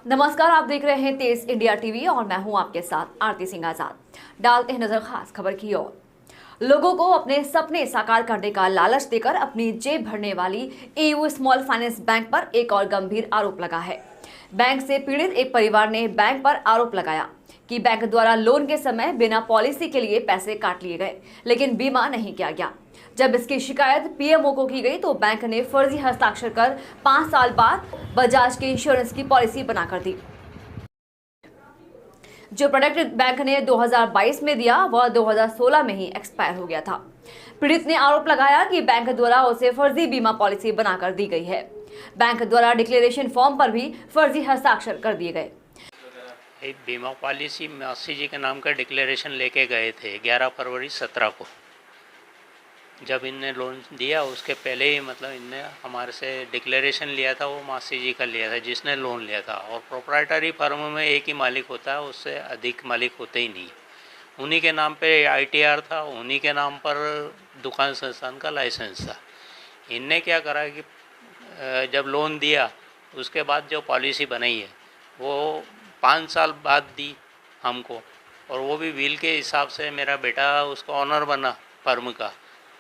नमस्कार, आप देख रहे हैं तेज इंडिया टीवी और मैं हूं आपके साथ आरती सिंह आजाद। डालते हैं नजर खास खबर की ओर। लोगों को अपने सपने साकार करने का लालच देकर अपनी जेब भरने वाली एयू स्मॉल फाइनेंस बैंक पर एक और गंभीर आरोप लगा है। बैंक से पीड़ित एक परिवार ने बैंक पर आरोप लगाया कि बैंक द्वारा लोन के समय बिना पॉलिसी के लिए पैसे काट लिए गए, लेकिन बीमा नहीं किया गया। जब इसकी शिकायत पीएमओ को की गई तो बैंक ने फर्जी हस्ताक्षर कर 5 साल बाद बजाज के इंश्योरेंस की पॉलिसी बनाकर दी। जो प्रोडक्ट बैंक ने 2022 में दिया वह 2016 में ही एक्सपायर हो गया था। पीड़ित ने आरोप लगाया कि बैंक द्वारा उसे फर्जी बीमा पॉलिसी बनाकर दी गई है। बैंक द्वारा डिक्लेरेशन फॉर्म पर भी फर्जी हस्ताक्षर कर दिए गए। एक बीमा पॉलिसी मासी जी के नाम का डिक्लेरेशन लेके गए थे 11 फरवरी 17 को। जब इनने लोन दिया उसके पहले ही इनने हमारे से डिक्लेरेशन लिया था, वो मासी जी का लिया था जिसने लोन लिया था। और प्रोप्राइटरी फर्म में एक ही मालिक होता है, उससे अधिक मालिक होते ही नहीं। उन्हीं के नाम पे आईटीआर था, उन्हीं के नाम पर दुकान संस्थान का लाइसेंस था। इनने क्या करा कि जब लोन दिया उसके बाद जो पॉलिसी बनाई है वो 5 साल बाद दी हमको, और वो भी व्हील के हिसाब से। मेरा बेटा उसका ऑनर बना फर्म का।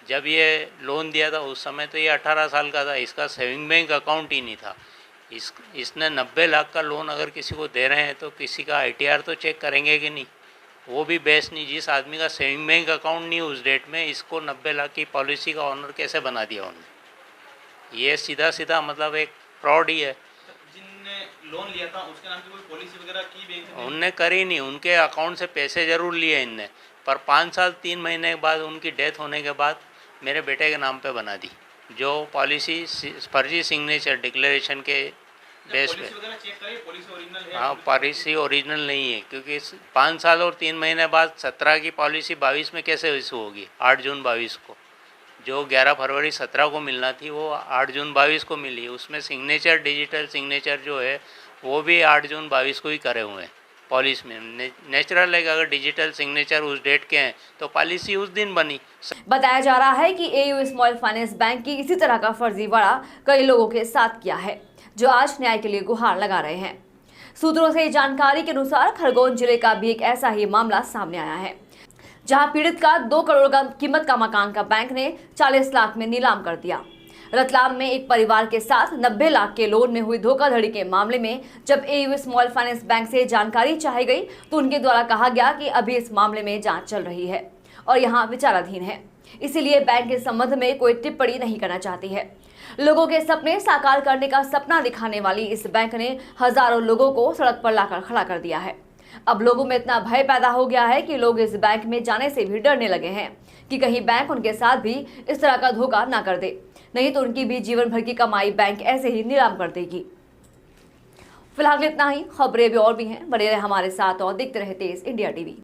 जब ये लोन दिया था उस समय तो ये 18 साल का था, इसका सेविंग बैंक अकाउंट ही नहीं था। इसने 90 लाख का लोन अगर किसी को दे रहे हैं तो किसी का आईटीआर तो चेक करेंगे कि नहीं, वो भी बेस्ट नहीं। जिस आदमी का सेविंग बैंक अकाउंट नहीं उस डेट में, इसको 90 लाख की पॉलिसी का ऑनर कैसे बना दिया उन्होंने? ये सीधा सीधा एक फ्रॉड ही है। जिनने लोन लिया था उसके नाम की कोई पॉलिसी वगैरह की बैंक ने? उनने करी नहीं। उनके अकाउंट से पैसे ज़रूर लिए इनने, पर 5 साल 3 महीने के बाद उनकी डेथ होने के बाद मेरे बेटे के नाम पे बना दी, जो पॉलिसी फर्जी सिग्नेचर डिक्लेरेशन के बेस पे। पॉलिसी ओरिजिनल है? हाँ, पॉलिसी ओरिजिनल नहीं है, क्योंकि 5 साल और 3 महीने बाद 17 की पॉलिसी 22 में कैसे इशू होगी? 8 जून 22 को। जो 11 फरवरी 17 को मिलना थी वो 8 जून 22 को मिली। उसमें सिग्नेचर, डिजिटल सिग्नेचर जो है वो भी 8 जून 22 को ही करे हुए हैं पॉलिसी में। नेचुरल है कि अगर डिजिटल सिग्नेचर उस डेट के हैं तो पॉलिसी उस दिन बनी। बताया जा रहा है कि एयू स्मॉल फाइनेंस बैंक की इसी तरह का फर्जीवाड़ा कई लोगों के साथ किया है, जो आज न्याय के लिए गुहार लगा रहे हैं। सूत्रों से जानकारी के अनुसार खरगोन जिले का भी एक ऐसा ही मामला सामने आया है, जहां पीड़ित का 2 करोड़ का कीमत का मकान का बैंक ने 40 लाख में नीलाम कर दिया। रतलाम में एक परिवार के साथ 90 लाख के लोन में हुई धोखाधड़ी के मामले में जब एयू स्मॉल फाइनेंस बैंक से जानकारी चाही गई तो उनके द्वारा कहा गया कि अभी इस मामले में जांच चल रही है और यहां विचाराधीन है, इसीलिए बैंक के संबंध में कोई टिप्पणी नहीं करना चाहती है। लोगों के सपने साकार करने का सपना दिखाने वाली इस बैंक ने हजारों लोगों को सड़क पर लाकर खड़ा कर दिया है। अब लोगों में इतना भय पैदा हो गया है कि लोग इस बैंक में जाने से भी डरने लगे हैं कि कहीं बैंक उनके साथ भी इस तरह का धोखा ना कर दे, नहीं तो उनकी भी जीवन भर की कमाई बैंक ऐसे ही नीलाम कर देगी। फिलहाल इतना ही। खबरें भी और भी हैं, बने रहे हमारे साथ और देखते रहे तेज इंडिया टीवी।